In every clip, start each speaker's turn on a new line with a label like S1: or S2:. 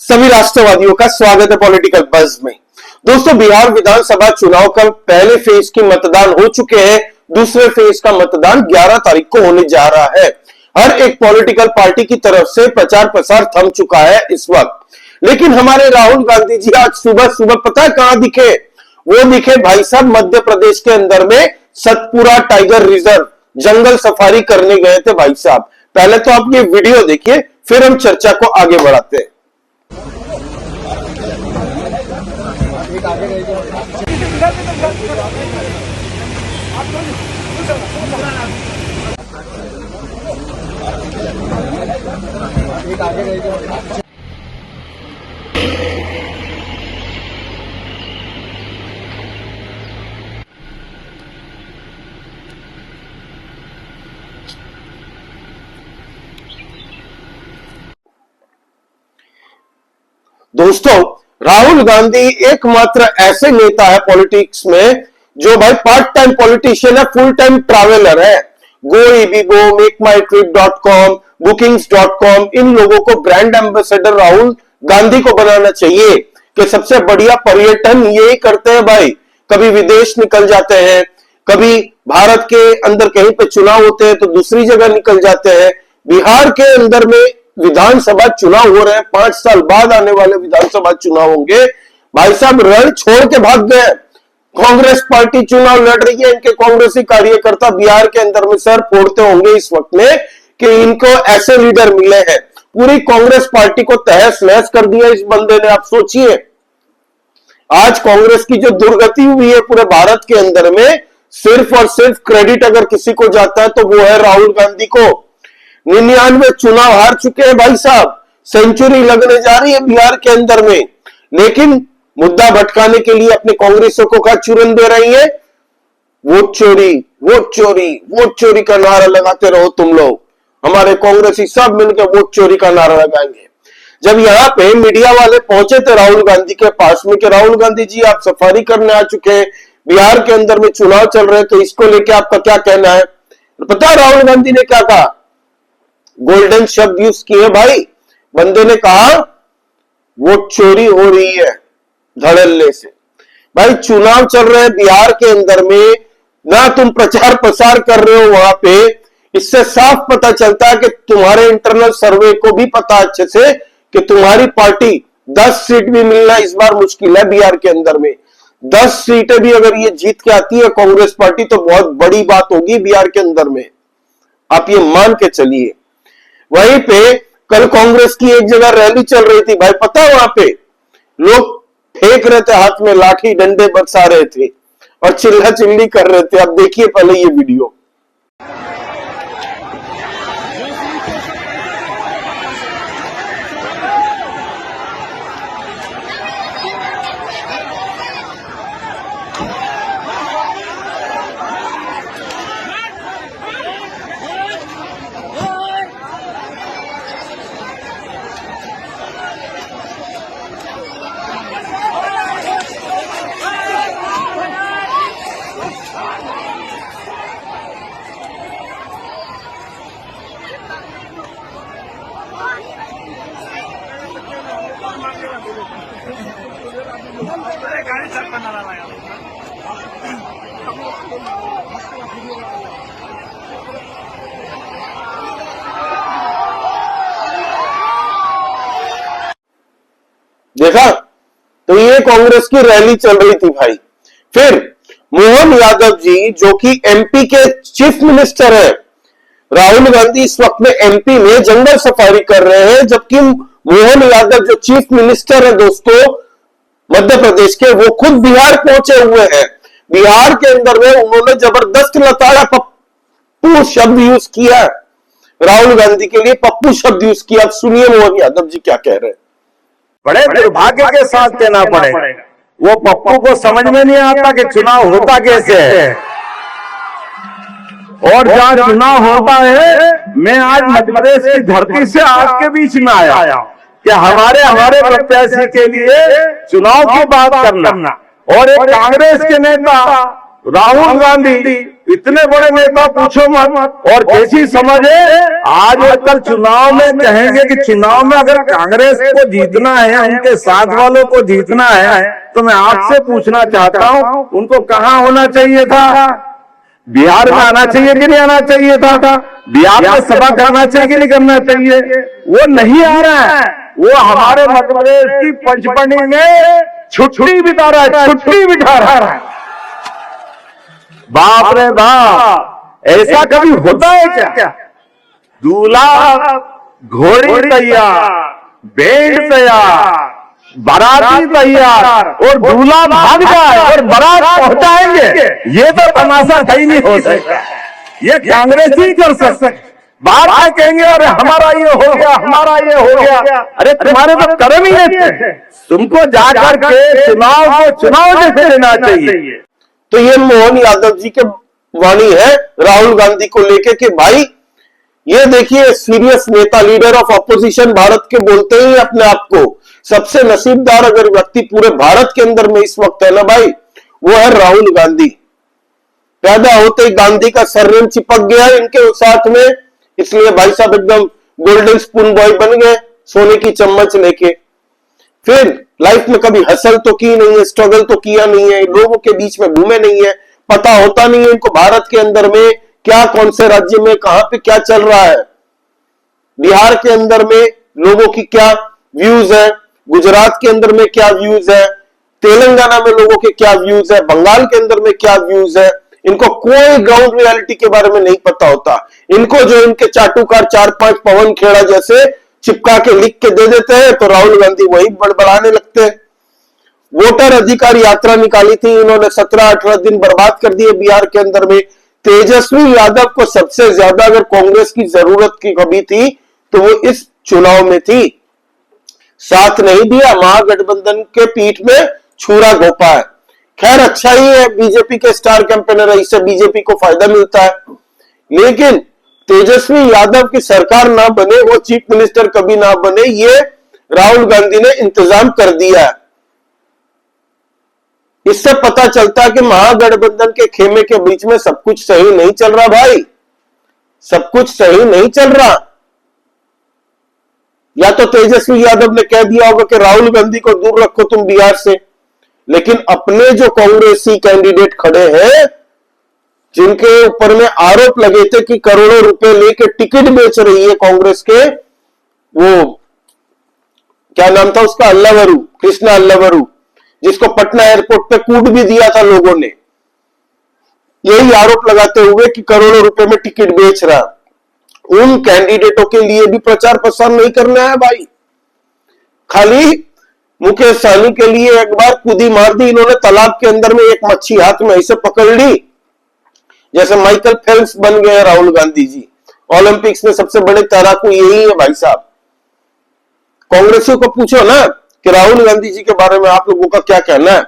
S1: सभी राष्ट्रवादियों का स्वागत है पॉलिटिकल बज़ में। दोस्तों, बिहार विधानसभा चुनाव का पहले फेज के मतदान हो चुके हैं। दूसरे फेज का मतदान 11 तारीख को होने जा रहा है। हर एक पॉलिटिकल पार्टी की तरफ से प्रचार प्रसार थम चुका है इस वक्त। लेकिन हमारे राहुल गांधी जी आज सुबह सुबह पता है कहां दिखे? वो दिखे भाई साहब मध्य प्रदेश के अंदर में सतपुरा टाइगर रिजर्व जंगल सफारी करने गए थे भाई साहब। पहले तो आप ये वीडियो देखिए, फिर हम चर्चा को आगे बढ़ाते हैं। दोस्तों, राहुल गांधी एकमात्र ऐसे नेता है पॉलिटिक्स में जो भाई पार्ट टाइम पॉलिटिशियन है, फुल टाइम ट्रैवलर है। गोइबिगो, मेकमाईट्रिप.com, bookings.com, इन लोगों को ब्रांड एम्बेसडर राहुल गांधी को बनाना चाहिए कि सबसे बढ़िया पर्यटन यही करते हैं भाई। कभी विदेश निकल जाते हैं, कभी भारत के अंदर कहीं पे चुनाव होते हैं तो दूसरी जगह निकल जाते हैं। बिहार के अंदर में विधानसभा चुनाव हो रहे हैं, 5 साल बाद आने वाले विधानसभा चुनाव होंगे। भाई साहब रण छोड़ के भाग गए। कांग्रेस पार्टी चुनाव लड़ रही है, इनके कांग्रेसी कार्यकर्ता बिहार के अंदर में सर फोड़ते होंगे इस वक्त में कि इनको ऐसे लीडर मिले हैं। पूरी कांग्रेस पार्टी को तहस नहस कर दिया इस बंदे ने। आप सोचिए, आज कांग्रेस की जो दुर्गति हुई है पूरे भारत के अंदर में, सिर्फ और सिर्फ क्रेडिट अगर किसी को जाता है तो वो है राहुल गांधी को। 99 चुनाव हार चुके हैं भाई साहब, सेंचुरी लगने जा रही है बिहार के अंदर में। लेकिन मुद्दा भटकाने के लिए अपने कांग्रेसों को क्या चूरन दे रही है? वोट चोरी, वोट चोरी, वोट चोरी का नारा लगाते रहो तुम लोग। हमारे कांग्रेसी सब मिलकर वोट चोरी का नारा लगाएंगे। जब यहाँ पे मीडिया वाले पहुंचे थे राहुल गांधी के पास में कि राहुल गांधी जी आप सफारी करने आ चुके हैं, बिहार के अंदर में चुनाव चल रहे हैं, तो इसको लेके आपका क्या कहना है? पता है राहुल गांधी ने क्या कहा? गोल्डन शब्द यूज किए भाई। बंदे ने कहा वोट चोरी हो रही है धड़ल्ले से। भाई चुनाव चल रहे हैं बिहार के अंदर में, ना तुम प्रचार प्रसार कर रहे हो वहां पे। इससे साफ पता चलता है कि तुम्हारे इंटरनल सर्वे को भी पता अच्छे से कि तुम्हारी पार्टी 10 सीट भी मिलना इस बार मुश्किल है बिहार के अंदर में। 10 सीटें भी अगर ये जीत के आती है कांग्रेस पार्टी तो बहुत बड़ी बात होगी बिहार के अंदर में, आप ये मान के चलिए। वहीं पे कल कांग्रेस की एक जगह रैली चल रही थी भाई, पता है वहां पे लोग फेंक रहे थे, हाथ में लाठी डंडे बरसा रहे थे और चिल्ला चिल्ली कर रहे थे। अब देखिए पहले ये वीडियो। देखा, तो ये कांग्रेस की रैली चल रही थी भाई। फिर मोहन यादव जी जो कि एमपी के चीफ मिनिस्टर है, राहुल गांधी इस वक्त में एमपी में जंगल सफारी कर रहे हैं, जबकि मोहन यादव जो चीफ मिनिस्टर है दोस्तों मध्य प्रदेश के, वो खुद बिहार पहुंचे हुए हैं। बिहार के अंदर में उन्होंने जबरदस्त लताड़ा पप्पू शब्द यूज किया, राहुल गांधी के लिए पप्पू शब्द यूज किया। अब सुनिए मोहन यादव जी क्या कह रहे हैं।
S2: बड़े दुर्भाग्य के साथ कहना पड़ेगा, वो पप्पू को समझ में नहीं आता कि चुनाव होता कैसे है और जहां चुनाव होता है। मैं आज मध्य प्रदेश की धरती से आपके बीच में आया कि हमारे प्रत्याशी के लिए चुनाव की बात करना। और एक कांग्रेस के नेता राहुल गांधी इतने बड़े नेता पूछो मत, और जैसी समझे आज और कल चुनाव में कहेंगे कि चुनाव में अगर कांग्रेस को जीतना है, उनके साथ वालों को जीतना है, तो मैं आपसे पूछना चाहता हूं उनको कहां होना चाहिए था? बिहार में आना चाहिए कि नहीं आना चाहिए था? बिहार में सभा करना चाहिए कि नहीं करना चाहिए? वो नहीं आ रहा है। वो हमारे मध्य प्रदेश की पंचमढ़ी में छुट्टी बिता रहा है, छुट्टी बिठा रहा है। बाप रे बाप, ऐसा कभी होता है क्या? दूल्हा घोड़ी तैयार, बैंड तैयार, बाराती तैयार, और दूल्हा भाग जाए और बारात पहुंचाएंगे, ये तो तमाशा सही नहीं हो सकता। ये कांग्रेस ही कर सकते। बार बार कहेंगे अरे हमारा ये हो गया, हमारा ये हो गया। अरे तुम्हारे तो कर्म ही नहीं थे। तुमको जाकर के चुनाव को चुनाव जैसे लेना चाहिए।
S1: तो ये मोहन यादव जी के वाणी है राहुल गांधी को लेके कि भाई ये देखिए सीरियस नेता, लीडर ऑफ ऑपोजिशन भारत के बोलते ही अपने आप को सबसे नसीबदार अगर व्यक्ति पूरे भारत के अंदर में इस वक्त है ना भाई, वो है राहुल गांधी। पैदा होते ही गांधी का सरनेम चिपक गया इनके साथ में, इसलिए भाई साहब एकदम गोल्डन स्पून बॉय बन गए, सोने की चम्मच लेके। फिर लाइफ में कभी हसल तो की नहीं है, स्ट्रगल तो किया नहीं है, लोगों के बीच में घूमे नहीं है, पता होता नहीं है इनको भारत के अंदर में क्या, कौन से राज्य में कहां पे क्या चल रहा है, बिहार के अंदर में लोगों की क्या व्यूज है, गुजरात के अंदर में क्या व्यूज है, तेलंगाना में लोगों के क्या व्यूज है, बंगाल के अंदर में क्या व्यूज है। इनको कोई ग्राउंड रियलिटी के बारे में नहीं पता होता। इनको जो इनके चाटुकार 4-5 पवन खेड़ा जैसे चिपका के लिख के दे देते हैं तो राहुल गांधी वही बड़बड़ाने लगते हैं। वोटर अधिकार यात्रा निकाली थी इन्होंने, 17-18 दिन बर्बाद कर दिए बिहार के अंदर में। तेजस्वी यादव को सबसे ज्यादा अगर कांग्रेस की जरूरत की कभी थी तो वो इस चुनाव में थी। साथ नहीं दिया, महागठबंधन के पीठ में छुरा घोपा है। खैर अच्छा ही है, बीजेपी के स्टार कैंपेनर है, इससे बीजेपी को फायदा मिलता है। लेकिन तेजस्वी यादव की सरकार ना बने, वो चीफ मिनिस्टर कभी ना बने, ये राहुल गांधी ने इंतजाम कर दिया है। इससे पता चलता है कि महागठबंधन के खेमे के बीच में सब कुछ सही नहीं चल रहा भाई, सब कुछ सही नहीं चल रहा। या तो तेजस्वी यादव ने कह दिया होगा कि राहुल गांधी को दूर रखो तुम बिहार से, लेकिन अपने जो कांग्रेसी कैंडिडेट खड़े हैं जिनके ऊपर में आरोप लगे थे कि करोड़ों रुपए लेके टिकट बेच रही है कांग्रेस के, वो क्या नाम था उसका, अल्लावरू, कृष्णा अल्लावरू, जिसको पटना एयरपोर्ट पे कूट भी दिया था लोगों ने, यही आरोप लगाते हुए कि करोड़ों रुपए में टिकट बेच रहा। उन कैंडिडेटों के लिए भी प्रचार प्रसार नहीं करना है भाई। खाली मुकेश सहनी के लिए एक बार कूदी मार दी इन्होंने तालाब के अंदर में, एक मच्छी हाथ में ऐसे पकड़ ली जैसे माइकल फेल्प्स बन गए राहुल गांधी जी। ओलंपिक्स में सबसे बड़े तैराकू यही है भाई साहब। कांग्रेसियों को पूछो ना कि राहुल गांधी जी के बारे में आप लोगों का क्या कहना है,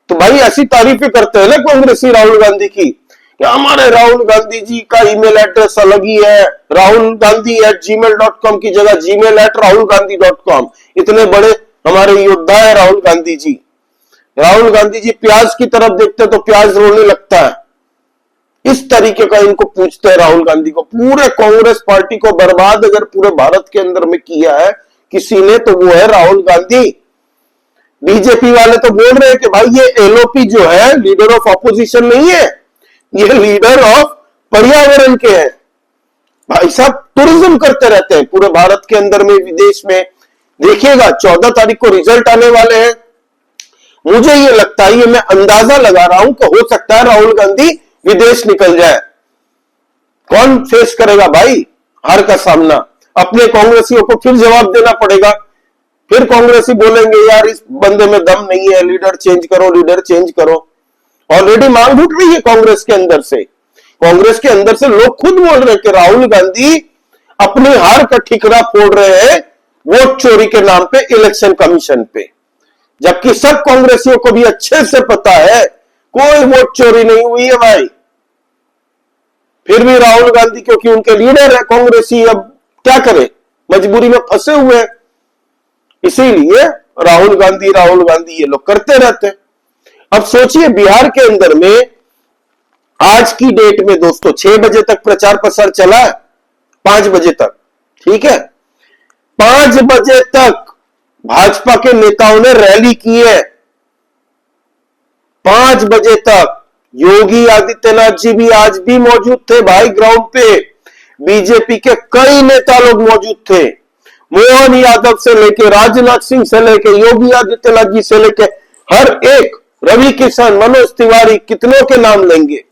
S1: तो भाई ऐसी तारीफें करते हैं ना कांग्रेसी राहुल गांधी की कि हमारे राहुल गांधी जी का ईमेल एड्रेस अलग ही है, राहुल गांधी @gmail.com की जगह gmail@rahulgandhi.com। इतने बड़े हमारे योद्धा है राहुल गांधी जी। राहुल गांधी जी प्याज की तरफ देखते तो प्याज रोने लगता है, इस तरीके का इनको पूछते हैं राहुल गांधी को। पूरे कांग्रेस पार्टी को बर्बाद अगर पूरे भारत के अंदर में किया है किसी ने तो वो है राहुल गांधी। बीजेपी वाले तो बोल रहे हैं कि भाई ये एलओपी जो है लीडर ऑफ ऑपोजिशन नहीं है, ये लीडर ऑफ पर्यावरण के हैं। भाई साहब टूरिज्म करते रहते हैं पूरे भारत के अंदर में, विदेश में। देखिएगा 14 तारीख को रिजल्ट आने वाले हैं। मुझे ये लगता है, ये मैं अंदाजा लगा रहा हूं कि हो सकता है राहुल गांधी विदेश निकल जाए। कौन फेस करेगा भाई हार का सामना? अपने कांग्रेसियों को फिर जवाब देना पड़ेगा। फिर कांग्रेसी बोलेंगे यार इस बंदे में दम नहीं है, लीडर चेंज करो, लीडर चेंज करो। ऑलरेडी मांग उठ रही है कांग्रेस के अंदर से। कांग्रेस के अंदर से लोग खुद बोल रहे हैं कि राहुल गांधी अपनी हार का ठिकरा फोड़ रहे हैं वोट चोरी के नाम पे इलेक्शन कमीशन पे, जबकि सब कांग्रेसियों को भी अच्छे से पता है कोई वोट चोरी नहीं हुई है भाई। फिर भी राहुल गांधी क्योंकि उनके लीडर है कांग्रेसी, अब क्या करे, मजबूरी में फंसे हुए हैं, इसीलिए राहुल गांधी ये लोग करते रहते हैं। अब सोचिए बिहार के अंदर में आज की डेट में दोस्तों 6 बजे तक प्रचार प्रसार चला है, 5 बजे तक, ठीक है, 5 बजे तक भाजपा के नेताओं ने रैली की है। 5 बजे तक योगी आदित्यनाथ जी भी आज भी मौजूद थे भाई ग्राउंड पे, बीजेपी के कई नेता लोग मौजूद थे, मोहन यादव से लेके राजनाथ सिंह से लेके योगी आदित्यनाथ जी से लेके हर एक, रवि किशन, मनोज तिवारी, कितनों के नाम लेंगे,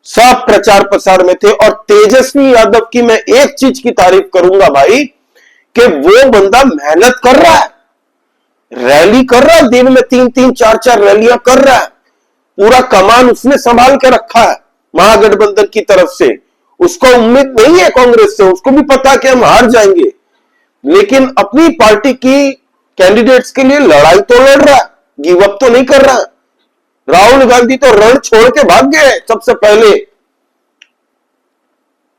S1: सब प्रचार प्रसार में थे। और तेजस्वी यादव की मैं एक चीज की तारीफ करूंगा भाई, कि वो बंदा मेहनत कर रहा है, रैली कर रहा है, दिन में 3-3, 4-4 रैलियां कर रहा है, पूरा कमान उसने संभाल के रखा है महागठबंधन की तरफ से। उसको उम्मीद नहीं है कांग्रेस से, उसको भी पता कि हम हार जाएंगे, लेकिन अपनी पार्टी की कैंडिडेट्स के लिए लड़ाई तो लड़ रहा है, गिव अप तो नहीं कर रहा है। राहुल गांधी तो रण छोड़ के भाग गए सबसे पहले।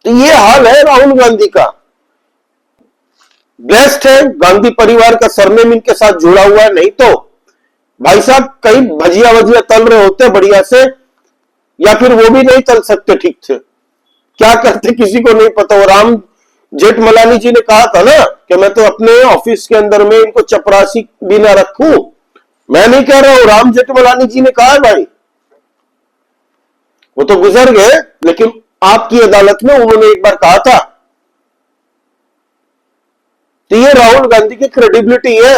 S1: तो ये हाल है राहुल गांधी का। ब्लेस्ड है, गांधी परिवार का सरनेम इनके साथ जुड़ा हुआ है, नहीं तो भाई साहब कहीं भजिया वजिया तल रहे होते बढ़िया से, या फिर वो भी नहीं तल सकते ठीक से, क्या करते किसी को नहीं पता। वो राम जेठमलानी जी ने कहा था ना कि मैं तो अपने ऑफिस के अंदर में इनको चपरासी भी ना रखूं, मैं नहीं कह रहा हूं, राम जेठमलानी जी ने कहा है भाई, वो तो गुजर गए, लेकिन आपकी अदालत में उन्होंने एक बार कहा था। तो ये राहुल गांधी की क्रेडिबिलिटी है।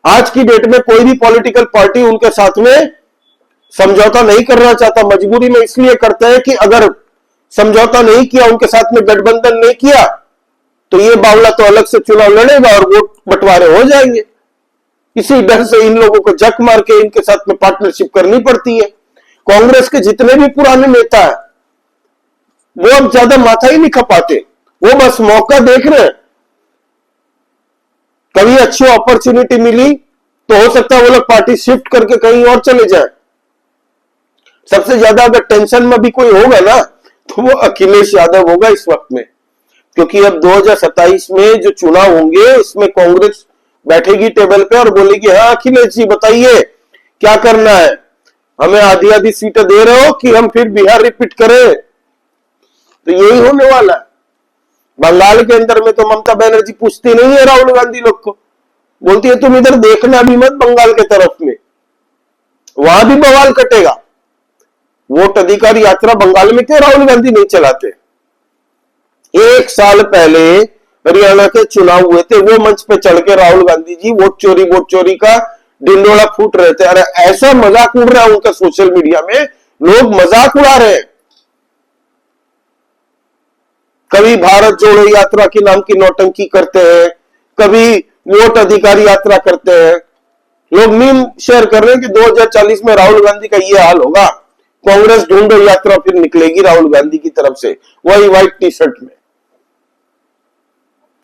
S1: आज की डेट में कोई भी पॉलिटिकल पार्टी उनके साथ में समझौता नहीं करना चाहता, मजबूरी में इसलिए करते हैं कि अगर समझौता नहीं किया, उनके साथ में गठबंधन नहीं किया, तो ये बावला तो अलग से चुनाव लड़ेगा और वोट बंटवारे हो जाएंगे। इसी डर से इन लोगों को जक मार के इनके साथ में पार्टनरशिप करनी पड़ती है। कांग्रेस के जितने भी पुराने नेता हैं वो अब ज्यादा माथा ही नहीं खपाते, वो बस मौका देख रहे हैं। कभी अच्छी अपॉर्चुनिटी मिली तो हो सकता है वो लोग पार्टी शिफ्ट करके कहीं और चले जाएं। सबसे ज्यादा अगर टेंशन में भी कोई होगा ना तो वो अखिलेश यादव होगा इस वक्त में, क्योंकि अब 2027 में जो चुनाव होंगे उसमें कांग्रेस बैठेगी टेबल पे और बोलेगी, हाँ अखिलेश जी बताइए क्या करना है, हमें आधी आधी सीटें दे रहे हो कि हम फिर बिहार रिपीट करें। तो यही होने वाला है। बंगाल के अंदर में तो ममता बनर्जी पूछती नहीं है राहुल गांधी लोग को, बोलती है तुम इधर देखना भी मत बंगाल के तरफ में, वहां भी बवाल कटेगा। वोट अधिकार यात्रा बंगाल में क्यों राहुल गांधी नहीं चलाते? 1 साल पहले हरियाणा के चुनाव हुए थे, वो मंच पे चढ़ के राहुल गांधी जी वोट चोरी का डिंडोला फूट रहे थे। अरे ऐसा मजाक उड़ रहा है उनका सोशल मीडिया में, लोग मजाक उड़ा रहे हैं। कभी भारत जोड़ो यात्रा के नाम की नौटंकी करते हैं, कभी वोट अधिकार यात्रा करते हैं। लोग मीम शेयर कर रहे हैं कि 2040 में राहुल गांधी का ये हाल होगा, कांग्रेस ढूंढो यात्रा फिर निकलेगी राहुल गांधी की तरफ से, वही व्हाइट टी शर्ट में।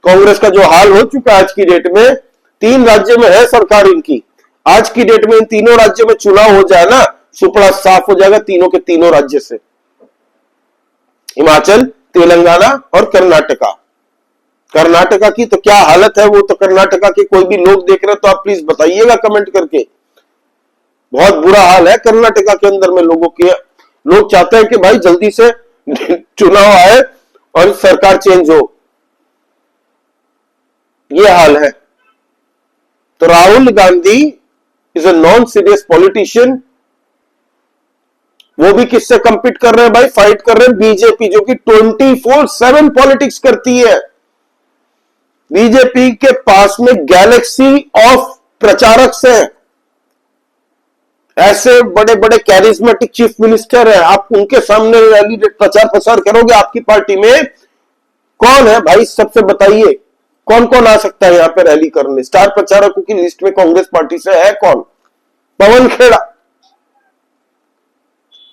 S1: कांग्रेस का जो हाल हो चुका है आज की डेट में, 3 राज्य में है सरकार इनकी, आज की डेट में इन तीनों राज्यों में चुनाव हो जाए ना, सुपड़ा साफ हो जाएगा तीनों के तीनों राज्य से, हिमाचल, तेलंगाना और कर्नाटका। कर्नाटका की तो क्या हालत है, वो तो कर्नाटका के कोई भी लोग देख रहे तो आप प्लीज बताइएगा कमेंट करके। बहुत बुरा हाल है कर्नाटका के अंदर में लोगों के। लोग चाहते हैं कि भाई जल्दी से चुनाव आए और सरकार चेंज हो, ये हाल है। तो Rahul Gandhi is a non serious politician. वो भी किससे कंपीट कर रहे हैं भाई? फाइट कर रहे हैं बीजेपी, जो कि 24/7 पॉलिटिक्स करती है। बीजेपी के पास में गैलेक्सी ऑफ प्रचारक हैं, ऐसे बड़े बड़े कैरिज्मेटिक चीफ मिनिस्टर हैं। आप उनके सामने रैली प्रचार प्रसार करोगे, आपकी पार्टी में कौन है भाई? सबसे बताइए कौन कौन आ सकता है यहां पे रैली करने? स्टार प्रचारकों की लिस्ट में कांग्रेस पार्टी से है कौन? पवन खेड़ा।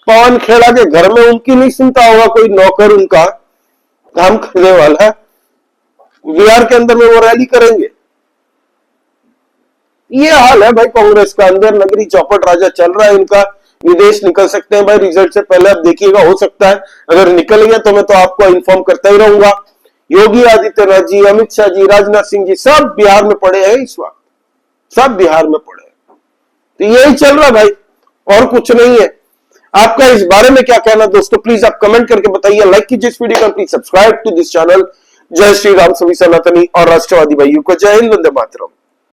S1: पवन खेड़ा के घर में उनकी नहीं सुनता होगा कोई नौकर उनका काम करने वाला, बिहार के अंदर में वो रैली करेंगे। ये हाल है भाई कांग्रेस का। अंदर नगरी चौपट राजा चल रहा है इनका। विदेश निकल सकते हैं भाई रिजल्ट से पहले, अब देखिएगा, हो सकता है अगर निकल गया तो मैं तो आपको इन्फॉर्म करता ही रहूंगा। योगी आदित्यनाथ जी, अमित शाह जी, राजनाथ सिंह जी सब बिहार में पड़े हैं इस वक्त, सब बिहार में पड़े हैं। तो यही चल रहा भाई, और कुछ नहीं है। आपका इस बारे में क्या कहना दोस्तों, प्लीज आप कमेंट करके बताइए। लाइक कीजिए इस वीडियो को, please subscribe to this channel. जय श्री राम, सभी सनातनी और राष्ट्रवादी भाइयों को जय हिंद, वंदे मातरम।